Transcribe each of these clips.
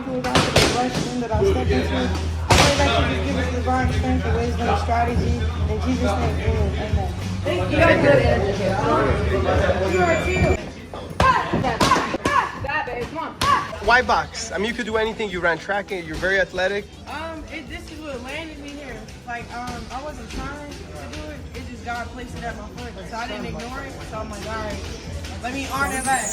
mindful about the rush that I stepped into. I pray that you just give us divine strength, the wisdom, the strategy. In Jesus' name, amen. You got good energy. You are too. That babe, come on. Why box? I mean, you could do anything. You ran track and you're very athletic. This is what landed me here. Like, I wasn't trying to do it. It just God placed it at my foot. So I didn't ignore it. So I'm like, all right, let me earn it back.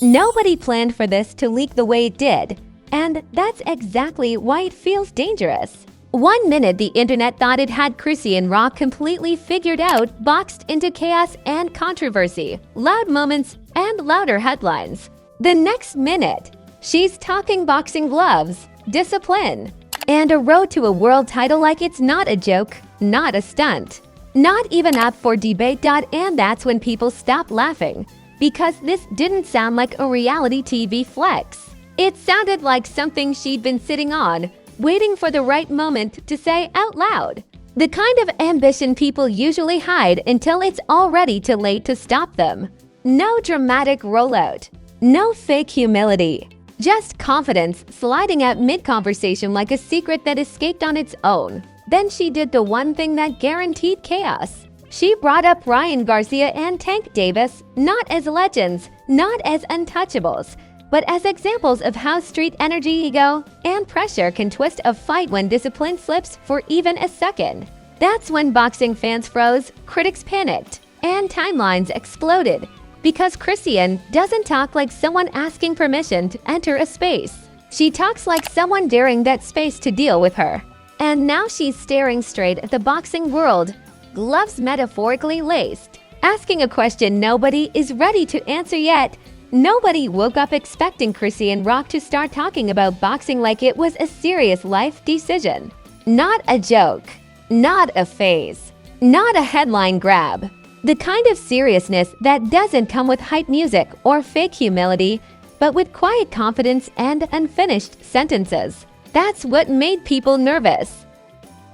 Nobody planned for this to leak the way it did. And that's exactly why it feels dangerous. 1 minute the internet thought it had Chrisean Rock completely figured out, boxed into chaos and controversy, loud moments, and louder headlines. The next minute, she's talking boxing gloves, discipline, and a road to a world title like it's not a joke, not a stunt, not even up for debate. And that's when people stop laughing, because this didn't sound like a reality TV flex. It sounded like something she'd been sitting on, waiting for the right moment to say out loud. The kind of ambition people usually hide until it's already too late to stop them. No dramatic rollout. No fake humility. Just confidence sliding out mid-conversation like a secret that escaped on its own. Then she did the one thing that guaranteed chaos. She brought up Ryan Garcia and Tank Davis not as legends, not as untouchables, but as examples of how street energy, ego, and pressure can twist a fight when discipline slips for even a second. That's when boxing fans froze, critics panicked, and timelines exploded. Because Chrisean doesn't talk like someone asking permission to enter a space. She talks like someone daring that space to deal with her. And now she's staring straight at the boxing world, gloves metaphorically laced, asking a question nobody is ready to answer yet. Nobody woke up expecting Chrisean Rock to start talking about boxing like it was a serious life decision. Not a joke, not a phase, not a headline grab. The kind of seriousness that doesn't come with hype music or fake humility, but with quiet confidence and unfinished sentences. That's what made people nervous.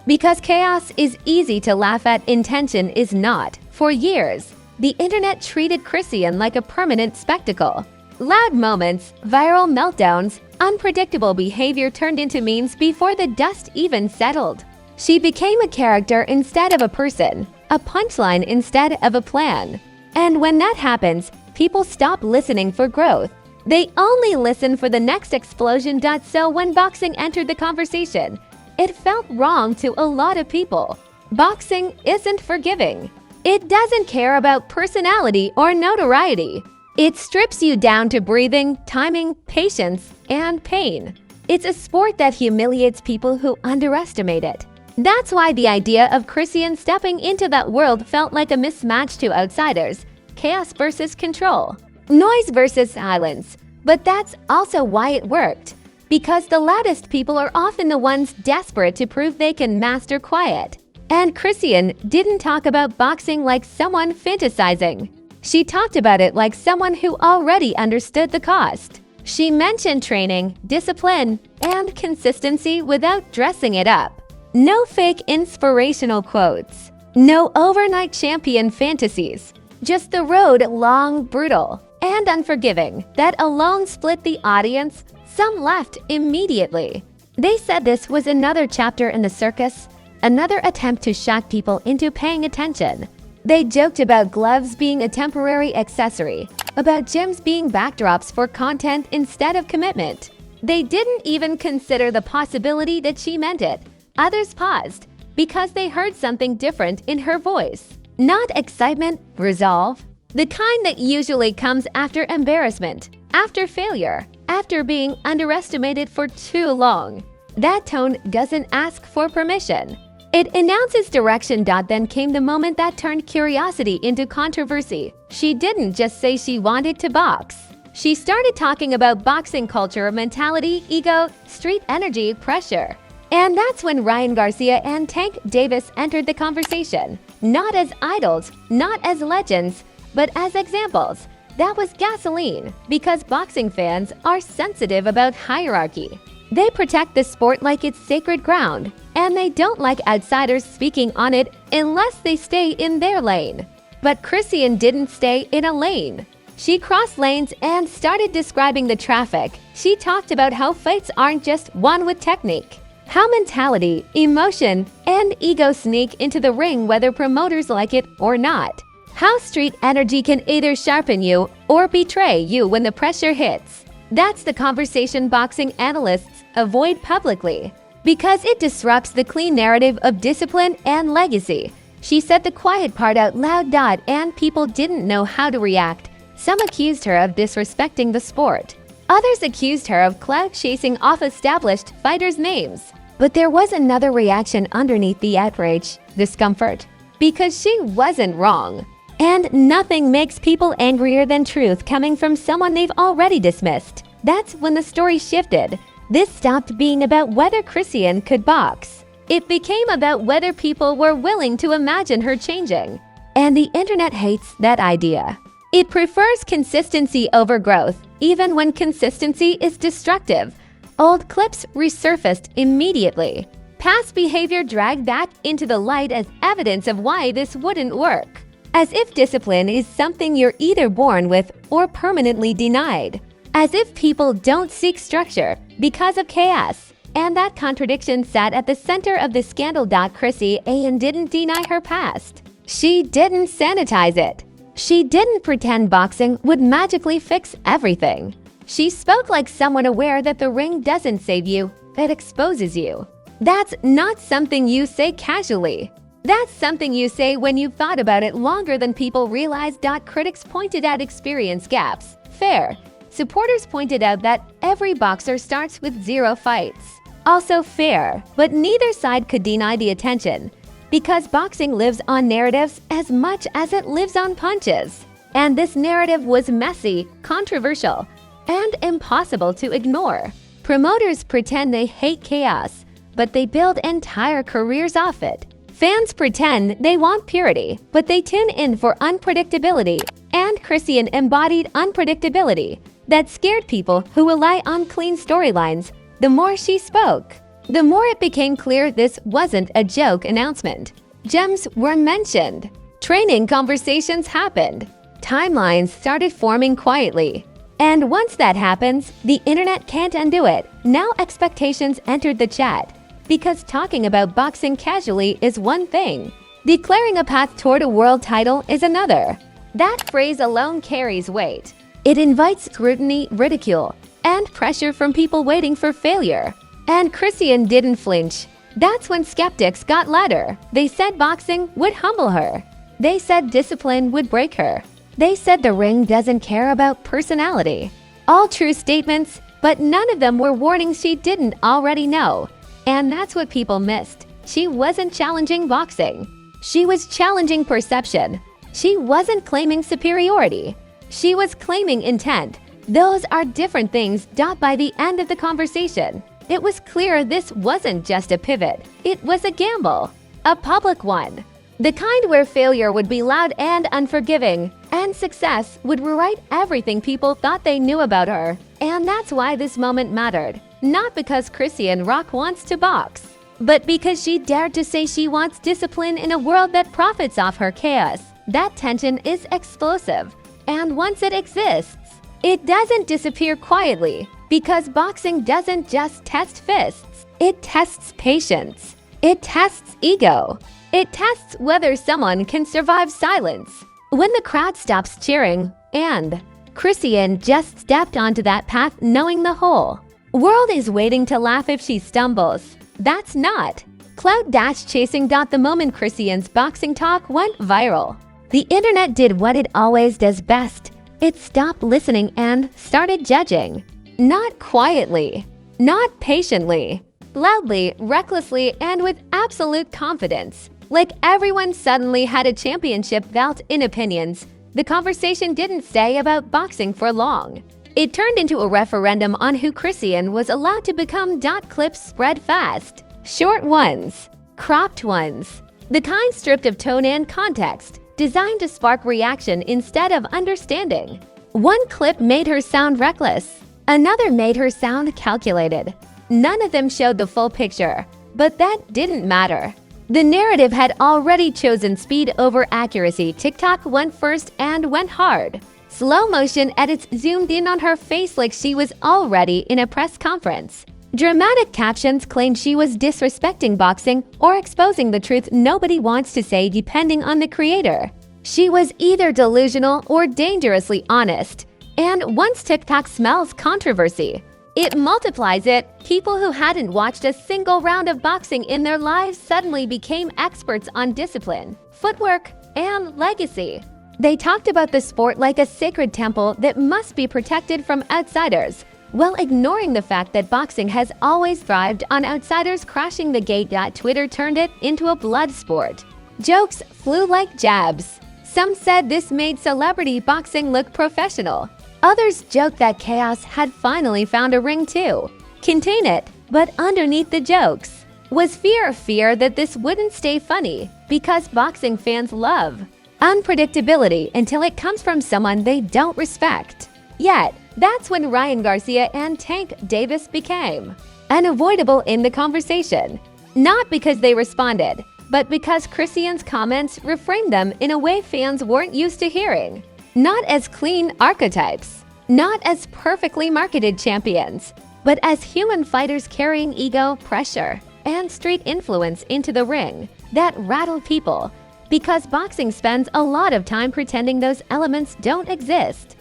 Because chaos is easy to laugh at, intention is not. For years, the internet treated Chrisean like a permanent spectacle. Loud moments, viral meltdowns, unpredictable behavior turned into memes before the dust even settled. She became a character instead of a person, a punchline instead of a plan. And when that happens, people stop listening for growth. They only listen for the next explosion. So when boxing entered the conversation, it felt wrong to a lot of people. Boxing isn't forgiving. It doesn't care about personality or notoriety. It strips you down to breathing, timing, patience, and pain. It's a sport that humiliates people who underestimate it. That's why the idea of Chrisean stepping into that world felt like a mismatch to outsiders. Chaos versus control. Noise versus silence. But that's also why it worked. Because the loudest people are often the ones desperate to prove they can master quiet. And Chrisean didn't talk about boxing like someone fantasizing. She talked about it like someone who already understood the cost. She mentioned training, discipline, and consistency without dressing it up. No fake inspirational quotes. No overnight champion fantasies. Just the road long, brutal, and unforgiving that alone split the audience. Some left immediately. They said this was another chapter in the circus, another attempt to shock people into paying attention. They joked about gloves being a temporary accessory, about gyms being backdrops for content instead of commitment. They didn't even consider the possibility that she meant it. Others paused because they heard something different in her voice. Not excitement, resolve. The kind that usually comes after embarrassment, after failure, after being underestimated for too long. That tone doesn't ask for permission. It announces direction. Then came the moment that turned curiosity into controversy. She didn't just say she wanted to box. She started talking about boxing culture, mentality, ego, street energy, pressure. And that's when Ryan Garcia and Tank Davis entered the conversation. Not as idols, not as legends, but as examples. That was gasoline, because boxing fans are sensitive about hierarchy. They protect the sport like it's sacred ground, and they don't like outsiders speaking on it unless they stay in their lane. But Chrisean didn't stay in a lane. She crossed lanes and started describing the traffic. She talked about how fights aren't just won with technique, how mentality, emotion, and ego sneak into the ring whether promoters like it or not. How street energy can either sharpen you or betray you when the pressure hits. That's the conversation boxing analysts avoid publicly, because it disrupts the clean narrative of discipline and legacy. She said the quiet part out loud, and people didn't know how to react. Some accused her of disrespecting the sport. Others accused her of clout chasing off established fighters' names. But there was another reaction underneath the outrage: discomfort. Because she wasn't wrong. And nothing makes people angrier than truth coming from someone they've already dismissed. That's when the story shifted. This stopped being about whether Chrisean could box. It became about whether people were willing to imagine her changing. And the internet hates that idea. It prefers consistency over growth, even when consistency is destructive. Old clips resurfaced immediately. Past behavior dragged back into the light as evidence of why this wouldn't work. As if discipline is something you're either born with or permanently denied. As if people don't seek structure because of chaos. And that contradiction sat at the center of the scandal. Chrisean didn't deny her past. She didn't sanitize it. She didn't pretend boxing would magically fix everything. She spoke like someone aware that the ring doesn't save you, it exposes you. That's not something you say casually. That's something you say when you've thought about it longer than people realize. Critics pointed out experience gaps. Fair. Supporters pointed out that every boxer starts with 0 fights. Also fair, but neither side could deny the attention. Because boxing lives on narratives as much as it lives on punches. And this narrative was messy, controversial, and impossible to ignore. Promoters pretend they hate chaos, but they build entire careers off it. Fans pretend they want purity, but they tune in for unpredictability. And Chrisean embodied unpredictability that scared people who rely on clean storylines. The more she spoke, the more it became clear this wasn't a joke announcement. Gems were mentioned. Training conversations happened. Timelines started forming quietly. And once that happens, the internet can't undo it. Now expectations entered the chat. Because talking about boxing casually is one thing. Declaring a path toward a world title is another. That phrase alone carries weight. It invites scrutiny, ridicule, and pressure from people waiting for failure. And Chrisean didn't flinch. That's when skeptics got louder. They said boxing would humble her. They said discipline would break her. They said the ring doesn't care about personality. All true statements, but none of them were warnings she didn't already know. And that's what people missed. She wasn't challenging boxing. She was challenging perception. She wasn't claiming superiority. She was claiming intent. Those are different things. By the end of the conversation, it was clear this wasn't just a pivot. It was a gamble. A public one. The kind where failure would be loud and unforgiving, and success would rewrite everything people thought they knew about her. And that's why this moment mattered. Not because Chrisean Rock wants to box, but because she dared to say she wants discipline in a world that profits off her chaos. That tension is explosive. And once it exists, it doesn't disappear quietly. Because boxing doesn't just test fists. It tests patience. It tests ego. It tests whether someone can survive silence. When the crowd stops cheering, and Chrisean just stepped onto that path knowing the whole world is waiting to laugh if she stumbles. That's not clout chasing. The moment Chrisean's boxing talk went viral, the internet did what it always does best. It stopped listening and started judging. Not quietly, not patiently, loudly, recklessly, and with absolute confidence. Like everyone suddenly had a championship belt in opinions. The conversation didn't stay about boxing for long. It turned into a referendum on who Chrisean was allowed to become. Clips spread fast. Short ones, cropped ones, the kind stripped of tone and context, designed to spark reaction instead of understanding. One clip made her sound reckless. Another made her sound calculated. None of them showed the full picture, but that didn't matter. The narrative had already chosen speed over accuracy. TikTok went first and went hard. Slow motion edits zoomed in on her face like she was already in a press conference. Dramatic captions claimed she was disrespecting boxing or exposing the truth nobody wants to say depending on the creator. She was either delusional or dangerously honest. And once TikTok smells controversy, it multiplies it. People who hadn't watched a single round of boxing in their lives suddenly became experts on discipline, footwork, and legacy. They talked about the sport like a sacred temple that must be protected from outsiders, while ignoring the fact that boxing has always thrived on outsiders crashing the gate. Twitter turned it into a blood sport. Jokes flew like jabs. Some said this made celebrity boxing look professional. Others joked that chaos had finally found a ring too. Contain it, but underneath the jokes was fear that this wouldn't stay funny, because boxing fans love unpredictability until it comes from someone they don't respect. Yet, that's when Ryan Garcia and Tank Davis became unavoidable in the conversation. Not because they responded, but because Chrisean's comments reframed them in a way fans weren't used to hearing. Not as clean archetypes, not as perfectly marketed champions, but as human fighters carrying ego, pressure, and street influence into the ring that rattle people. Because boxing spends a lot of time pretending those elements don't exist.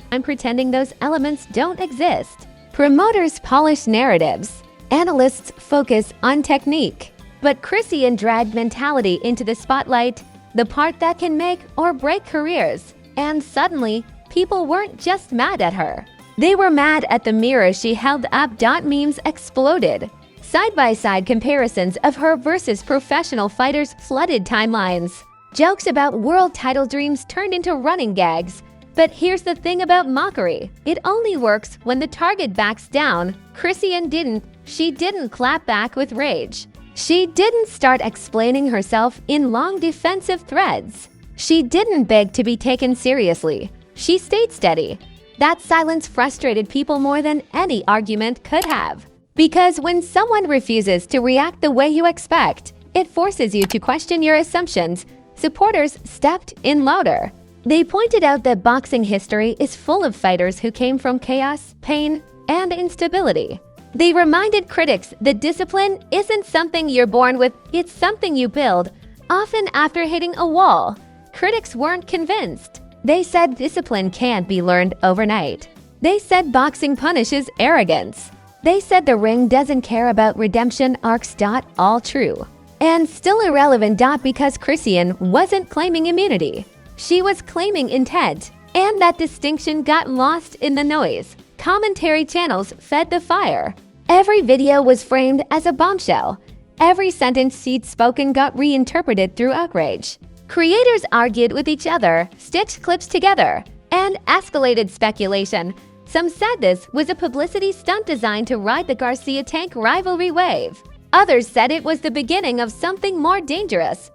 Promoters polish narratives. Analysts focus on technique. But Chrisean dragged mentality into the spotlight, the part that can make or break careers. And suddenly, people weren't just mad at her. They were mad at the mirror she held up. Memes exploded. Side-by-side comparisons of her versus professional fighters flooded timelines. Jokes about world title dreams turned into running gags. But here's the thing about mockery. It only works when the target backs down. Chrisean didn't. She didn't clap back with rage. She didn't start explaining herself in long defensive threads. She didn't beg to be taken seriously. She stayed steady. That silence frustrated people more than any argument could have. Because when someone refuses to react the way you expect, it forces you to question your assumptions. Supporters stepped in louder. They pointed out that boxing history is full of fighters who came from chaos, pain, and instability. They reminded critics that discipline isn't something you're born with, it's something you build, often after hitting a wall. Critics weren't convinced. They said discipline can't be learned overnight. They said boxing punishes arrogance. They said the ring doesn't care about redemption arcs. All true. And still irrelevant. Because Chrisean wasn't claiming immunity. She was claiming intent. And that distinction got lost in the noise. Commentary channels fed the fire. Every video was framed as a bombshell. Every sentence she'd spoken got reinterpreted through outrage. Creators argued with each other, stitched clips together, and escalated speculation. Some said this was a publicity stunt designed to ride the Garcia-Tank rivalry wave. Others said it was the beginning of something more dangerous.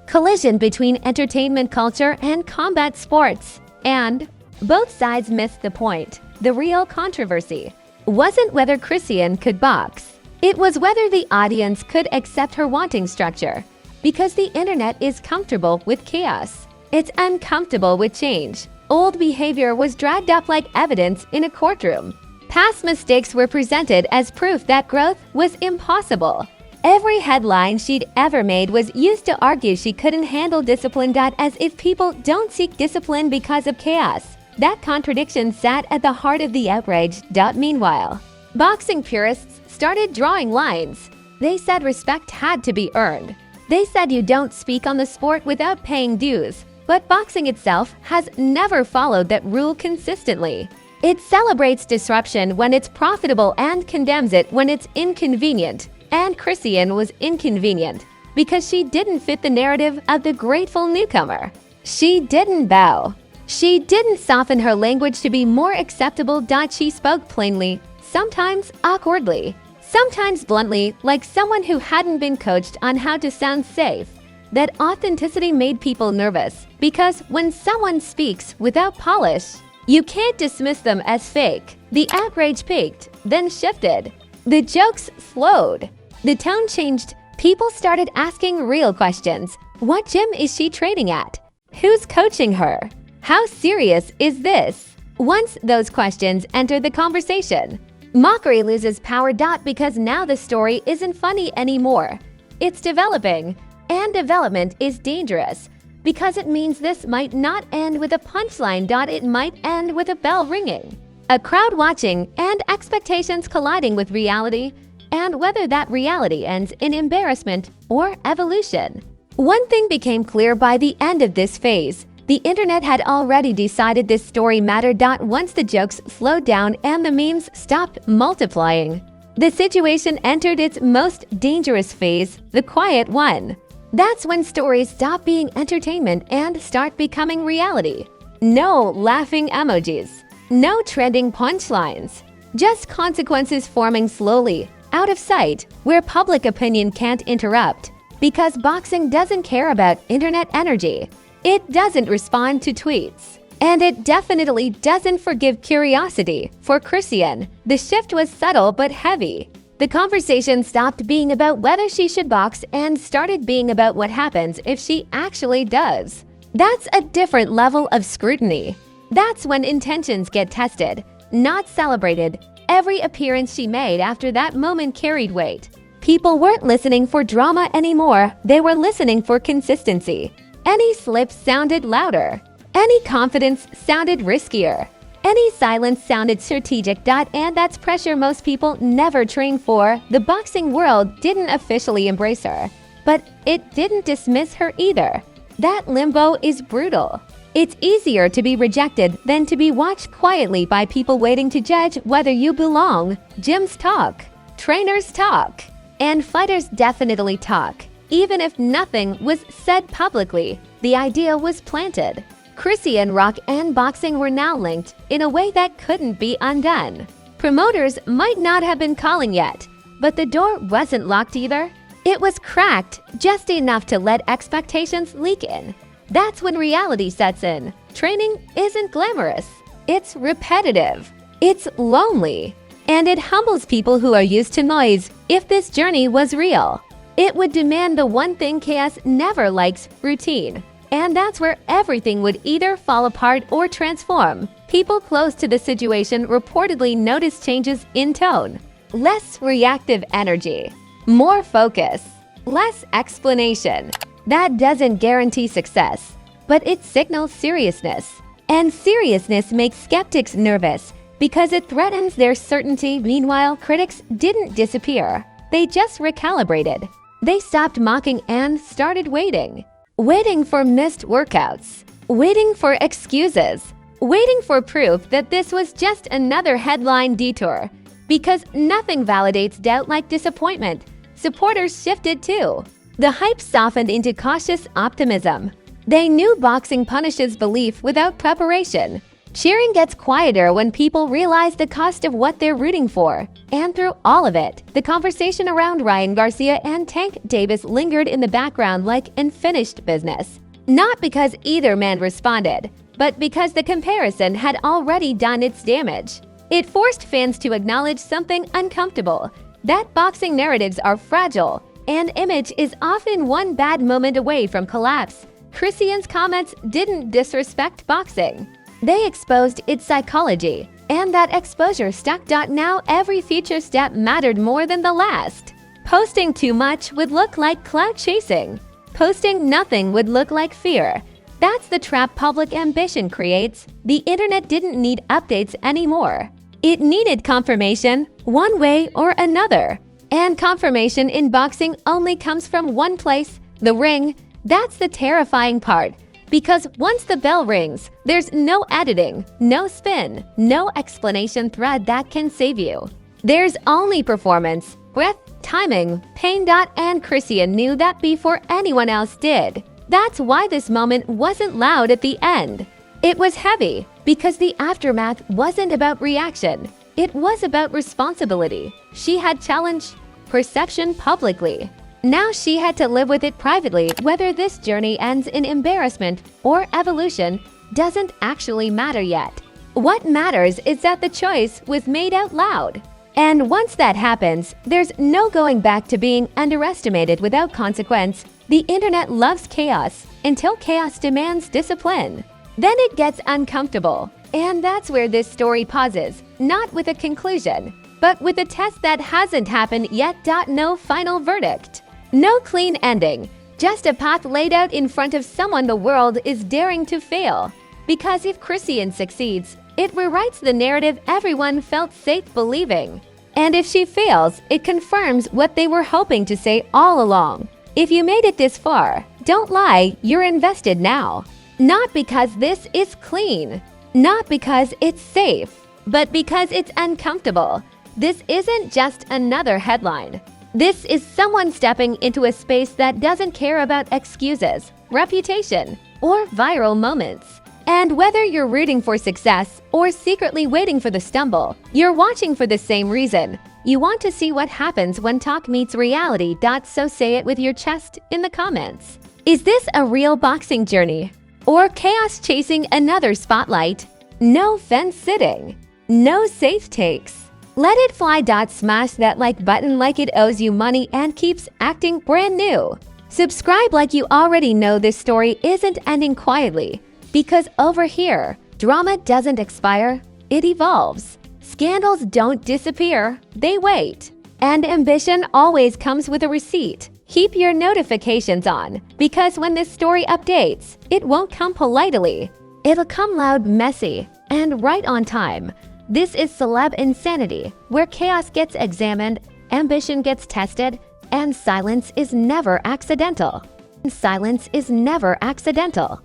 Collision between entertainment culture and combat sports. And both sides missed the point. The real controversy wasn't whether Chrisean could box. It was whether the audience could accept her wanting structure. Because the internet is comfortable with chaos. It's uncomfortable with change. Old behavior was dragged up like evidence in a courtroom. Past mistakes were presented as proof that growth was impossible. Every headline she'd ever made was used to argue she couldn't handle discipline. As if people don't seek discipline because of chaos. That contradiction sat at the heart of the outrage. Meanwhile, boxing purists started drawing lines. They said respect had to be earned. They said you don't speak on the sport without paying dues. But boxing itself has never followed that rule consistently. It celebrates disruption when it's profitable and condemns it when it's inconvenient. And Chrisean was inconvenient because she didn't fit the narrative of the grateful newcomer. She didn't bow. She didn't soften her language to be more acceptable. She spoke plainly, sometimes awkwardly, sometimes bluntly, like someone who hadn't been coached on how to sound safe. That authenticity made people nervous because when someone speaks without polish, you can't dismiss them as fake. The outrage peaked, then shifted. The jokes slowed. The tone changed. People started asking real questions. What gym is she training at? Who's coaching her? How serious is this? Once those questions enter the conversation, mockery loses power. Because now the story isn't funny anymore. It's developing, and development is dangerous because it means this might not end with a punchline. It might end with a bell ringing, a crowd watching, and expectations colliding with reality, and whether that reality ends in embarrassment or evolution. One thing became clear by the end of this phase. The internet had already decided this story mattered. Once the jokes slowed down and the memes stopped multiplying, the situation entered its most dangerous phase, the quiet one. That's when stories stop being entertainment and start becoming reality. No laughing emojis, no trending punchlines, just consequences forming slowly, out of sight, where public opinion can't interrupt. Because boxing doesn't care about internet energy. It doesn't respond to tweets. And it definitely doesn't forgive curiosity. For Chrisean, the shift was subtle but heavy. The conversation stopped being about whether she should box and started being about what happens if she actually does. That's a different level of scrutiny. That's when intentions get tested, not celebrated. Every appearance she made after that moment carried weight. People weren't listening for drama anymore. They were listening for consistency. Any slip sounded louder. Any confidence sounded riskier. Any silence sounded strategic. And that's pressure most people never trained for. The boxing world didn't officially embrace her, but it didn't dismiss her either. That limbo is brutal. It's easier to be rejected than to be watched quietly by people waiting to judge whether you belong. Gyms talk, trainers talk, and fighters definitely talk. Even if nothing was said publicly, the idea was planted. Chrisean rock and boxing were now linked in a way that couldn't be undone. Promoters might not have been calling yet, but the door wasn't locked either. It was cracked just enough to let expectations leak in. That's when reality sets in. Training isn't glamorous. It's repetitive. It's lonely. And it humbles people who are used to noise. If this journey was real, it would demand the one thing chaos never likes: routine. And that's where everything would either fall apart or transform. People close to the situation reportedly noticed changes in tone. Less reactive energy. More focus. Less explanation. That doesn't guarantee success, but it signals seriousness. And seriousness makes skeptics nervous because it threatens their certainty. Meanwhile, critics didn't disappear. They just recalibrated. They stopped mocking and started waiting. Waiting for missed workouts. Waiting for excuses. Waiting for proof that this was just another headline detour. Because nothing validates doubt like disappointment. Supporters shifted too. The hype softened into cautious optimism. They knew boxing punishes belief without preparation. Cheering gets quieter when people realize the cost of what they're rooting for. And through all of it, the conversation around Ryan Garcia and Tank Davis lingered in the background like unfinished business. Not because either man responded, but because the comparison had already done its damage. It forced fans to acknowledge something uncomfortable, that boxing narratives are fragile, and image is often one bad moment away from collapse. Chrisean's comments didn't disrespect boxing. They exposed its psychology, and that exposure stuck. Now every future step mattered more than the last. Posting too much would look like clout chasing. Posting nothing would look like fear. That's the trap public ambition creates. The internet didn't need updates anymore. It needed confirmation, one way or another. And confirmation in boxing only comes from one place, the ring. That's the terrifying part. Because once the bell rings, there's no editing, no spin, no explanation thread that can save you. There's only performance, breath, timing, pain. And Chrisean knew that before anyone else did. That's why this moment wasn't loud at the end. It was heavy, because the aftermath wasn't about reaction. It was about responsibility. She had challenged perception publicly. Now she had to live with it privately. Whether this journey ends in embarrassment or evolution doesn't actually matter yet. What matters is that the choice was made out loud. And once that happens, there's no going back to being underestimated without consequence. The internet loves chaos until chaos demands discipline. Then it gets uncomfortable. And that's where this story pauses, not with a conclusion, but with a test that hasn't happened yet. No final verdict. No clean ending, just a path laid out in front of someone the world is daring to fail. Because if Chrisean succeeds, it rewrites the narrative everyone felt safe believing. And if she fails, it confirms what they were hoping to say all along. If you made it this far, don't lie, you're invested now. Not because this is clean, not because it's safe, but because it's uncomfortable. This isn't just another headline. This is someone stepping into a space that doesn't care about excuses, reputation, or viral moments. And whether you're rooting for success or secretly waiting for the stumble, you're watching for the same reason. You want to see what happens when talk meets reality. So say it with your chest in the comments. Is this a real boxing journey? Or chaos chasing another spotlight? No fence sitting. No safe takes. Let it fly. Smash that like button like it owes you money and keeps acting brand new. Subscribe like you already know this story isn't ending quietly. Because over here, drama doesn't expire, it evolves. Scandals don't disappear, they wait. And ambition always comes with a receipt. Keep your notifications on, because when this story updates, it won't come politely. It'll come loud, messy, and right on time. This is Celeb Insanity, where chaos gets examined, ambition gets tested, and silence is never accidental. Silence is never accidental.